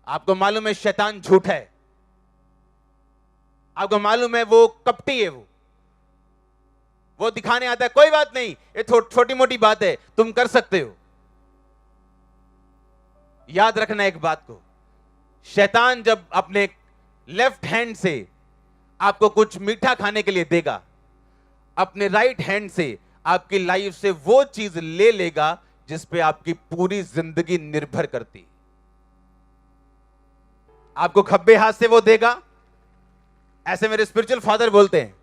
आपको मालूम है शैतान झूठा है, आपको मालूम है वो कपटी है, वो दिखाने आता है कोई बात नहीं, ये छोटी मोटी बात है, तुम कर सकते हो। याद रखना एक बात को, शैतान जब अपने लेफ्ट हैंड से आपको कुछ मीठा खाने के लिए देगा, अपने राइट हैंड से आपकी लाइफ से वो चीज ले लेगा जिस पे आपकी पूरी जिंदगी निर्भर करती। आपको खब्बे हाथ से वो देगा, ऐसे मेरे स्पिरिचुअल फादर बोलते हैं,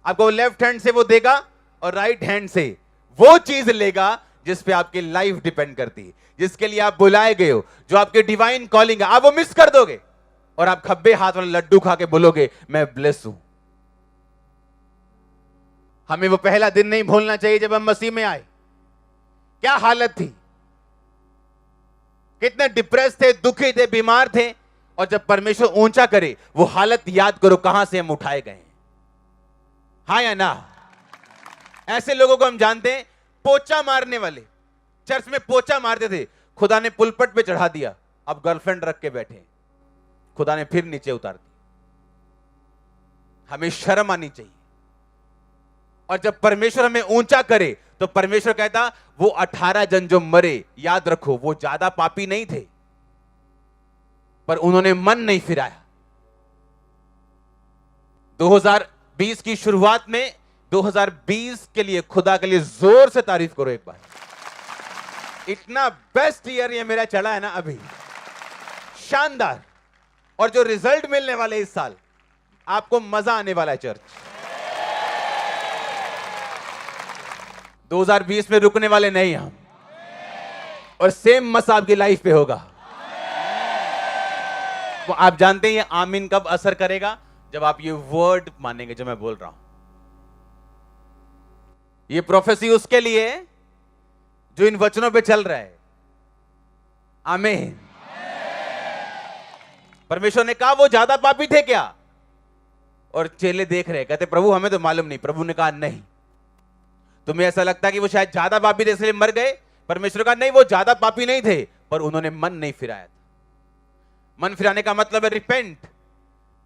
आपको लेफ्ट हैंड से वो देगा और राइट हैंड से वो चीज लेगा जिस पे आपकी लाइफ डिपेंड करती है, जिसके लिए आप बुलाए गए हो, जो आपके डिवाइन कॉलिंग है, आप वो मिस कर दोगे और आप खब्बे हाथ वाला लड्डू खा के बोलोगे मैं ब्लेस हूं। हमें वो पहला दिन नहीं भूलना चाहिए जब हम मसीह में आए। क्या हालत थी, कितने डिप्रेस थे, दुखी थे, बीमार थे, और जब परमेश्वर ऊंचा करे वो हालत याद करो कहां से हम उठाए गए। हाँ या ना? ऐसे लोगों को हम जानते हैं, पोचा मारने वाले, चर्च में पोचा मारते थे, खुदा ने पुलपट पे चढ़ा दिया, अब गर्लफ्रेंड रख के बैठे, खुदा ने फिर नीचे उतार दी। हमें शर्म आनी चाहिए। और जब परमेश्वर हमें ऊंचा करे तो परमेश्वर कहता वो 18 जन जो मरे, याद रखो वो ज्यादा पापी नहीं थे, पर उन्होंने मन नहीं फिराया। 2020 की शुरुआत में 2020 के लिए खुदा के लिए जोर से तारीफ करो एक बार। इतना बेस्ट ईयर ये मेरा चला है ना अभी, शानदार। और जो रिजल्ट मिलने वाले इस साल, आपको मजा आने वाला है। चर्च 2020 में रुकने वाले नहीं हम, और सेम मसा आपकी लाइफ पे होगा। तो आप जानते हैं ये आमीन कब असर करेगा? जब आप ये वर्ड मानेंगे जो मैं बोल रहा हूं। ये प्रोफेसी उसके लिए है जो इन वचनों पे चल रहा है। आमीन। परमेश्वर ने कहा वो ज्यादा पापी थे क्या? और चेले देख रहे, कहते प्रभु हमें तो मालूम नहीं। प्रभु ने कहा नहीं, तुम्हें ऐसा लगता कि वो शायद ज्यादा पापी थे इसलिए मर गए? परमेश्वर का नहीं, वो ज्यादा पापी नहीं थे, पर उन्होंने मन नहीं फिराया था। मन फिराने का मतलब है रिपेंट।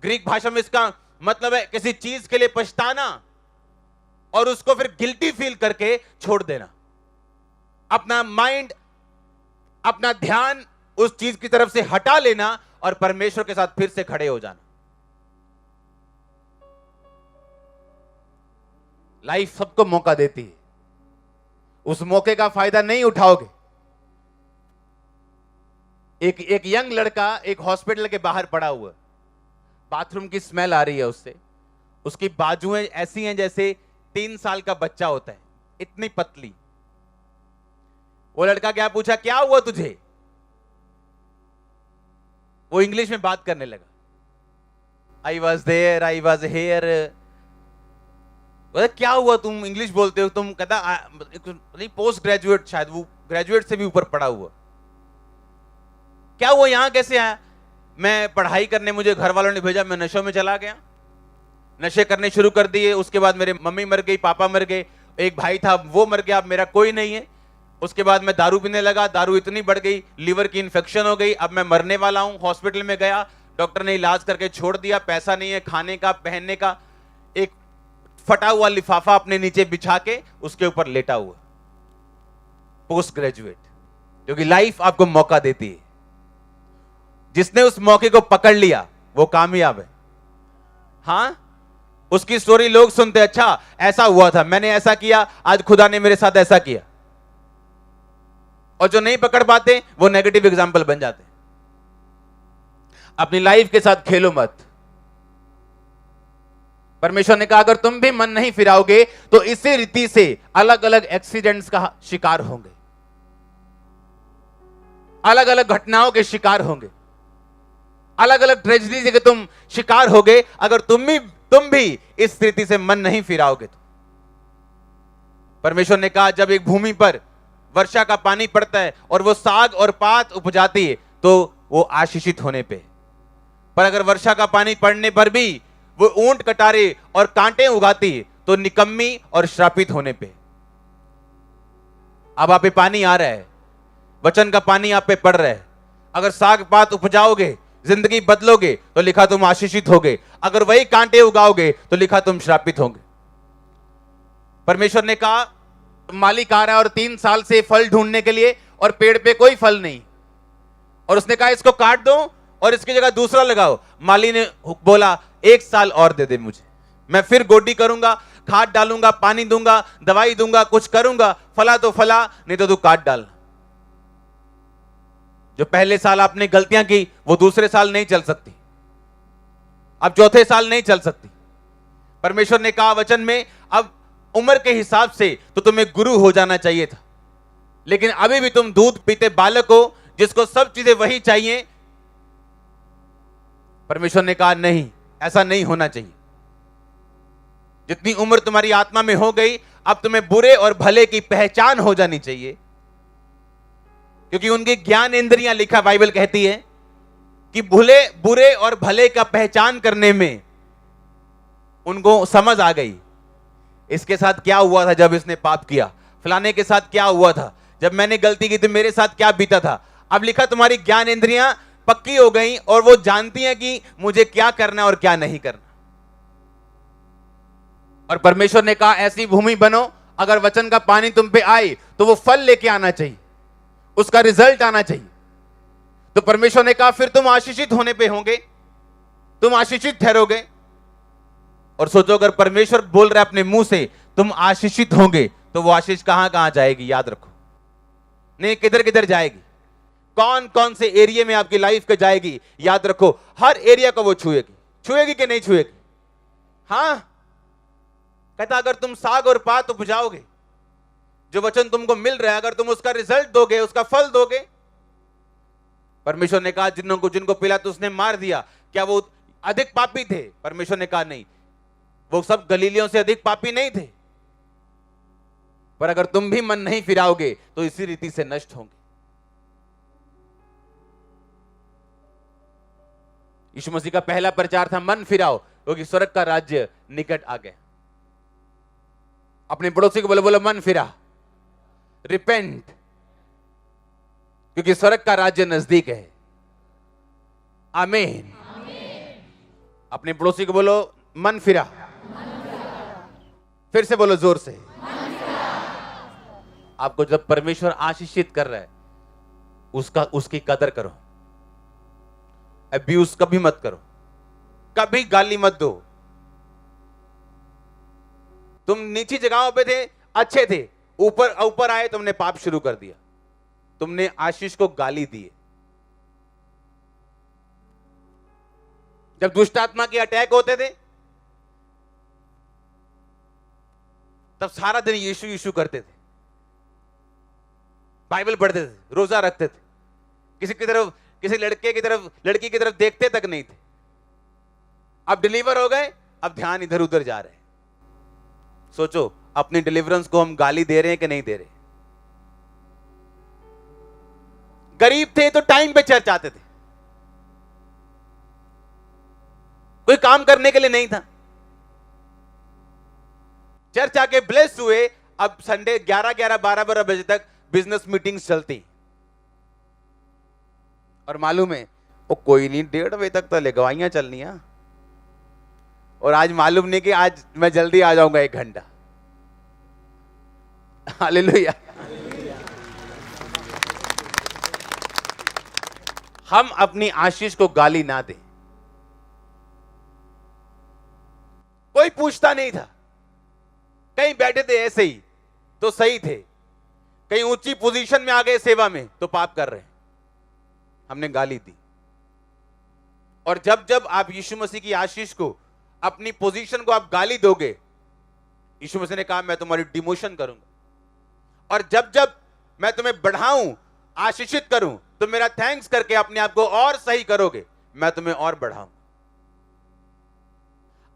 ग्रीक भाषा में इसका मतलब है किसी चीज के लिए पछताना और उसको फिर गिल्टी फील करके छोड़ देना, अपना माइंड, अपना ध्यान उस चीज की तरफ से हटा लेना और परमेश्वर के साथ फिर से खड़े हो जाना। लाइफ सबको मौका देती है, उस मौके का फायदा नहीं उठाओगे। एक यंग लड़का एक हॉस्पिटल के बाहर पड़ा हुआ, बाथरूम की स्मेल आ रही है उससे, उसकी बाजुएं ऐसी हैं जैसे 3 साल का बच्चा होता है, इतनी पतली। वो लड़का क्या पूछा, क्या हुआ तुझे? वो इंग्लिश में बात करने लगा, I was there, I was here. क्या हुआ, तुम इंग्लिश बोलते हो? तुम कहता नहीं, पोस्ट ग्रेजुएट, शायद वो ग्रेजुएट से भी ऊपर पढ़ा हुआ। क्या हुआ, यहां कैसे आया? मैं पढ़ाई करने, मुझे घर वालों ने भेजा, मैं नशों में चला गया, नशे करने शुरू कर दिए। उसके बाद मेरे मम्मी मर गई, पापा मर गए, एक भाई था वो मर गया, अब मेरा कोई नहीं है। उसके बाद मैं दारू पीने लगा, दारू इतनी बढ़ गई, लीवर की इन्फेक्शन हो गई, अब मैं मरने वाला हूं। हॉस्पिटल में गया, डॉक्टर ने इलाज करके छोड़ दिया, पैसा नहीं है खाने का, पहनने का। एक फटा हुआ लिफाफा अपने नीचे बिछा के उसके ऊपर लेटा हुआ, पोस्ट ग्रेजुएट। क्योंकि लाइफ आपको मौका देती है, जिसने उस मौके को पकड़ लिया वो कामयाब है। हां, उसकी स्टोरी लोग सुनते, अच्छा ऐसा हुआ था, मैंने ऐसा किया, आज खुदा ने मेरे साथ ऐसा किया। और जो नहीं पकड़ पाते वो नेगेटिव एग्जाम्पल बन जाते। अपनी लाइफ के साथ खेलो मत। परमेश्वर ने कहा अगर तुम भी मन नहीं फिराओगे तो इसी रीति से अलग अलग एक्सीडेंट्स का शिकार होंगे, अलग अलग घटनाओं के शिकार होंगे, अलग अलग ट्रेजेडी के तुम शिकार होगे अगर तुम भी इस स्थिति से मन नहीं फिराओगे तो। परमेश्वर ने कहा जब एक भूमि पर वर्षा का पानी पड़ता है और वो साग और पात उपजाती है तो वो आशीषित होने पे, पर अगर वर्षा का पानी पड़ने पर भी वो ऊंट कटारे और कांटे उगाती है तो निकम्मी और श्रापित होने पे। अब आप पे पानी आ रहा है, वचन का पानी आप पे पड़ रहा है, अगर साग पात उपजाओगे, जिंदगी बदलोगे, तो लिखा तुम आशीषित होगे। अगर वही कांटे उगाओगे तो लिखा तुम श्रापित होगे। परमेश्वर ने कहा, मालिक आ रहा है और 3 साल से फल ढूंढने के लिए, और पेड़ पे कोई फल नहीं। और उसने कहा इसको काट दो और इसकी जगह दूसरा लगाओ। माली ने बोला 1 साल और दे दे मुझे, मैं फिर गोडी करूंगा, खाद डालूंगा, पानी दूंगा, दवाई दूंगा, कुछ करूंगा, फला तो फला, नहीं तो तू काट डाल। जो पहले साल आपने गलतियां की वो दूसरे साल नहीं चल सकती, अब चौथे साल नहीं चल सकती। परमेश्वर ने कहा वचन में, अब उम्र के हिसाब से तो तुम्हें गुरु हो जाना चाहिए था, लेकिन अभी भी तुम दूध पीते बालक हो जिसको सब चीजें वही चाहिए। परमेश्वर ने कहा नहीं, ऐसा नहीं होना चाहिए। जितनी उम्र तुम्हारी आत्मा में हो गई, अब तुम्हें बुरे और भले की पहचान हो जानी चाहिए, क्योंकि उनकी ज्ञान इंद्रियां, लिखा बाइबल कहती है कि बुरे और भले का पहचान करने में उनको समझ आ गई। इसके साथ क्या हुआ था जब इसने पाप किया, फलाने के साथ क्या हुआ था जब मैंने गलती की थी, मेरे साथ क्या बीता था। अब लिखा तुम्हारी ज्ञान इंद्रियां पक्की हो गई और वो जानती हैं कि मुझे क्या करना और क्या नहीं करना। और परमेश्वर ने कहा ऐसी भूमि बनो, अगर वचन का पानी तुम पे आए तो वो फल लेके आना चाहिए, उसका रिजल्ट आना चाहिए। तो परमेश्वर ने कहा फिर तुम आशीषित होने पे होंगे, तुम आशीषित ठहरोगे। और सोचो, अगर परमेश्वर बोल रहा है अपने मुंह से तुम आशीषित होंगे, तो वो आशीष कहां कहां जाएगी, याद रखो। नहीं, किधर किधर जाएगी, कौन कौन से एरिया में आपकी लाइफ के जाएगी, याद रखो। हर एरिया को वो छुएगी। छुएगी कि नहीं छुएगी? हां, कहता अगर तुम साग और पात उपजाओगे, जो वचन तुमको मिल रहा है, अगर तुम उसका रिजल्ट दोगे, उसका फल दोगे। परमेश्वर ने कहा जिनको पिलातुस उसने मार दिया, क्या वो अधिक पापी थे? परमेश्वर ने कहा नहीं, वो सब गलीलियों से अधिक पापी नहीं थे, पर अगर तुम भी मन नहीं फिराओगे तो इसी रीति से नष्ट होंगे। यीशु मसीह का पहला प्रचार था मन फिराओ, क्योंकि स्वर्ग का राज्य निकट आ गया। अपने पड़ोसी को बोलो, बोलो मन फिरा, रिपेंट, क्योंकि स्वर्ग का राज्य नजदीक है। आमीन। अपने पड़ोसी को बोलो मन फिरा, फिर से बोलो जोर से। आपको जब परमेश्वर आशीषित कर रहा है, उसकी कदर करो, अब्यूज कभी मत करो, कभी गाली मत दो। तुम नीची जगहों पे थे, अच्छे थे, ऊपर आए, तुमने पाप शुरू कर दिया, तुमने आशीष को गाली दी। जब दुष्ट आत्मा के अटैक होते थे, तब सारा दिन यीशु यीशु करते थे, बाइबल पढ़ते थे, रोजा रखते थे, किसी लड़के की तरफ, लड़की की तरफ देखते तक नहीं थे। अब डिलीवर हो गए, अब ध्यान इधर उधर जा रहे हैं। सोचो, अपनी डिलीवरेंस को हम गाली दे रहे हैं कि नहीं दे रहे? गरीब थे तो टाइम पे चर्च आते थे, कोई काम करने के लिए नहीं था, चर्च आके ब्लेस हुए। अब संडे 11-12 बजे तक बिजनेस मीटिंग्स चलती, और मालूम है वो कोई नहीं, 1:30 बजे तक तो लगवाइयां चलनी है। और आज मालूम नहीं कि आज मैं जल्दी आ जाऊंगा 1 घंटा। हालेलुया। हम अपनी आशीष को गाली ना दें। कोई पूछता नहीं था, कहीं बैठे थे ऐसे ही तो सही थे, कहीं ऊंची पोजीशन में आ गए सेवा में तो पाप कर रहे हैं, हमने गाली दी। और जब जब आप यीशु मसीह की आशीष को, अपनी पोजीशन को आप गाली दोगे, यीशु मसीह ने कहा मैं तुम्हारी डिमोशन करूंगा। और जब जब मैं तुम्हें बढ़ाऊं, आशीषित करूं, तो मेरा थैंक्स करके अपने आप को और सही करोगे, मैं तुम्हें और बढ़ाऊं।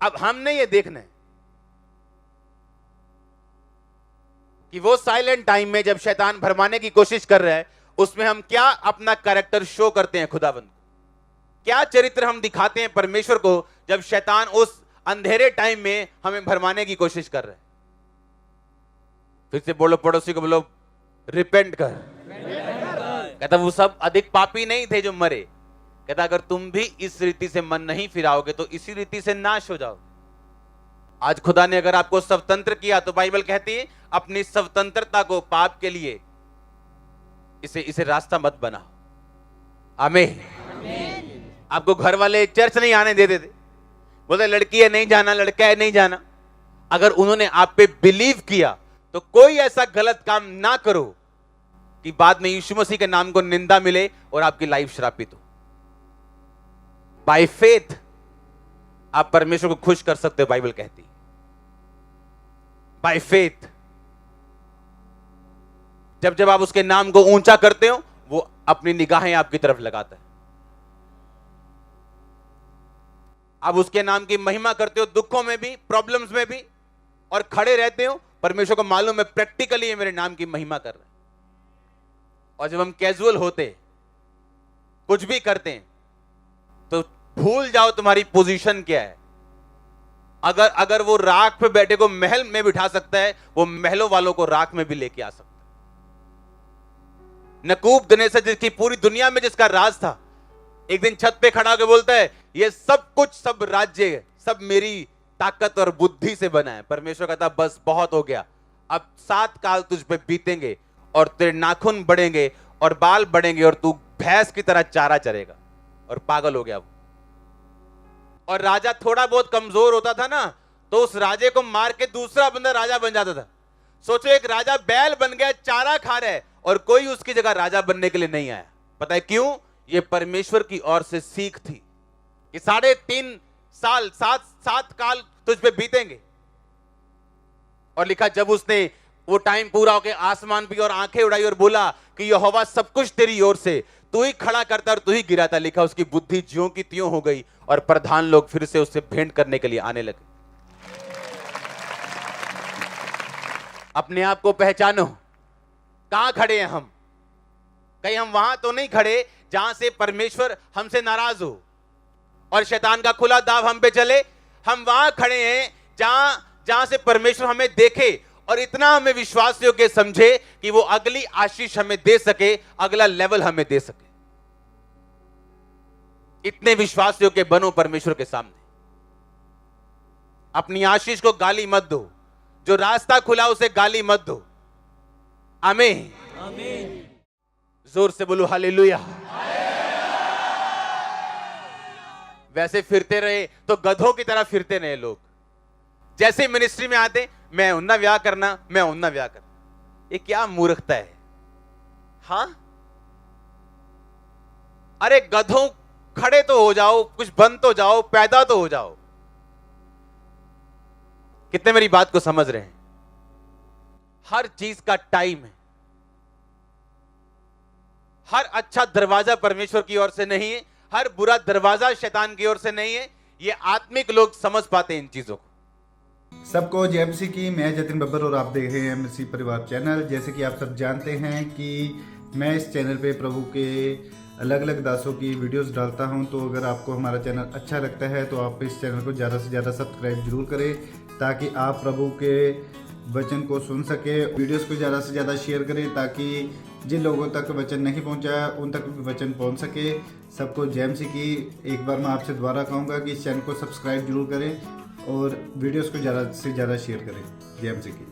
अब हमने ये देखना है कि वो साइलेंट टाइम में जब शैतान भरमाने की कोशिश कर रहा है, उसमें हम क्या अपना कैरेक्टर शो करते हैं खुदाबंद को, क्या चरित्र हम दिखाते हैं परमेश्वर को, जब शैतान उस अंधेरे टाइम में हमें भरमाने की कोशिश कर रहा है। फिर से बोलो, पड़ोसी को बोलो रिपेंट कर। कहता वो सब अधिक पापी नहीं थे जो मरे। कहता अगर तुम भी इस रीति से मन नहीं फिराओगे तो इसी रीति से नाश हो जाओगे। आज खुदा ने अगर आपको स्वतंत्र किया तो बाइबल कहती है अपनी स्वतंत्रता को पाप के लिए इसे रास्ता मत बनाओ। आमीन। आपको घर वाले चर्च नहीं आने देते थे, बोलते लड़की है नहीं जाना, लड़का है नहीं जाना। अगर उन्होंने आप पे बिलीव किया तो कोई ऐसा गलत काम ना करो कि बाद में यीशु मसीह के नाम को निंदा मिले और आपकी लाइफ श्रापित हो। बाय फेथ आप परमेश्वर को खुश कर सकते हो, बाइबल कहती। बाय फेथ जब जब आप उसके नाम को ऊंचा करते हो वो अपनी निगाहें आपकी तरफ लगाता है। आप उसके नाम की महिमा करते हो दुखों में भी, प्रॉब्लम्स में भी, और खड़े रहते हो। परमेश्वर को मालूम है प्रैक्टिकली ये मेरे नाम की महिमा कर रहे हैं। और जब हम कैजुअल होते कुछ भी करते हैं तो भूल जाओ तुम्हारी पोजीशन क्या है। अगर वो राख पे बैठे को महल में बिठा सकता है, वो महलों वालों को राख में भी लेके आ सकता है। नबूकदनेस्सर जिसकी पूरी दुनिया में जिसका राज था, एक दिन छत पे खड़ा होकर बोलता है ये सब कुछ, सब राज्य, सब मेरी ताकत और बुद्धि से बना है। परमेश्वर कहता बस बहुत हो गया, अब 7 काल तुझ पे बीतेंगे और तेरे नाखून बढ़ेंगे और बाल बढ़ेंगे और तू भैंस की तरह चारा चरेगा। और पागल हो गया वो। और राजा थोड़ा बहुत कमजोर होता था ना तो उस राजे को मार के दूसरा बंदा राजा बन जाता था। सोचो एक राजा बैल बन गया, चारा खा रहा है और कोई उसकी जगह राजा बनने के लिए नहीं आया। पता है क्यों? ये परमेश्वर की ओर से सीख थी कि 3.5 साल 7 काल तुझ पे बीतेंगे। और लिखा जब उसने वो टाइम पूरा होके आसमान पे और आंखें उड़ाई और बोला कि यहोवा सब कुछ तेरी ओर से, तू ही खड़ा करता और तू ही गिराता। लिखा उसकी बुद्धि ज्यों की त्यों हो गई और प्रधान लोग फिर से उससे भेंट करने के लिए आने लगे। अपने आप को पहचानो, कहां खड़े हैं हम? कहीं हम वहां तो नहीं खड़े जहां से परमेश्वर हमसे नाराज हो और शैतान का खुला दाव हम पे चले। हम वहां खड़े हैं जहां से परमेश्वर हमें देखे और इतना हमें विश्वास योग्य समझे कि वो अगली आशीष हमें दे सके, अगला लेवल हमें दे सके। इतने विश्वास योग्य बनो परमेश्वर के सामने। अपनी आशीष को गाली मत दो, जो रास्ता खुला उसे गाली मत दो। आमीन। जोर से बोलो हालेलुया। वैसे फिरते रहे तो गधों की तरह फिरते रहे लोग। जैसे मिनिस्ट्री में आते मैं उन्ना व्याह करना, मैं उन्ना व्याह करना। ये क्या मूर्खता है? हां, अरे गधों खड़े तो हो जाओ, कुछ बन तो जाओ, पैदा तो हो जाओ। कितने मेरी बात को समझ रहे हैं? हर चीज का टाइम है। हर अच्छा दरवाजा परमेश्वर की ओर से नहीं है, हर बुरा दरवाजा शैतान की ओर से नहीं है। ये आत्मिक लोग समझ पाते हैं इन चीजों को। सबको जय मसीह की। मैं जतिन बब्बर और आप देख रहे हैं मसीह परिवार चैनल। जैसे कि आप सब जानते हैं कि मैं इस चैनल पे प्रभु के अलग अलग दासों की वीडियोस डालता हूं। तो अगर आपको हमारा चैनल अच्छा लगता है तो आप इस चैनल को ज़्यादा से ज़्यादा सब्सक्राइब जरूर करें, ताकि आप प्रभु के वचन को सुन सके। वीडियोस को ज़्यादा से ज़्यादा शेयर करें ताकि जिन लोगों तक वचन नहीं पहुंचा उन तक भी वचन पहुंच सके। सबको जय मसीह की। एक बार मैं आपसे दोबारा कहूँगा कि इस चैनल को सब्सक्राइब जरूर करें और वीडियोस को ज़्यादा से ज़्यादा शेयर करें। जय मसीह की।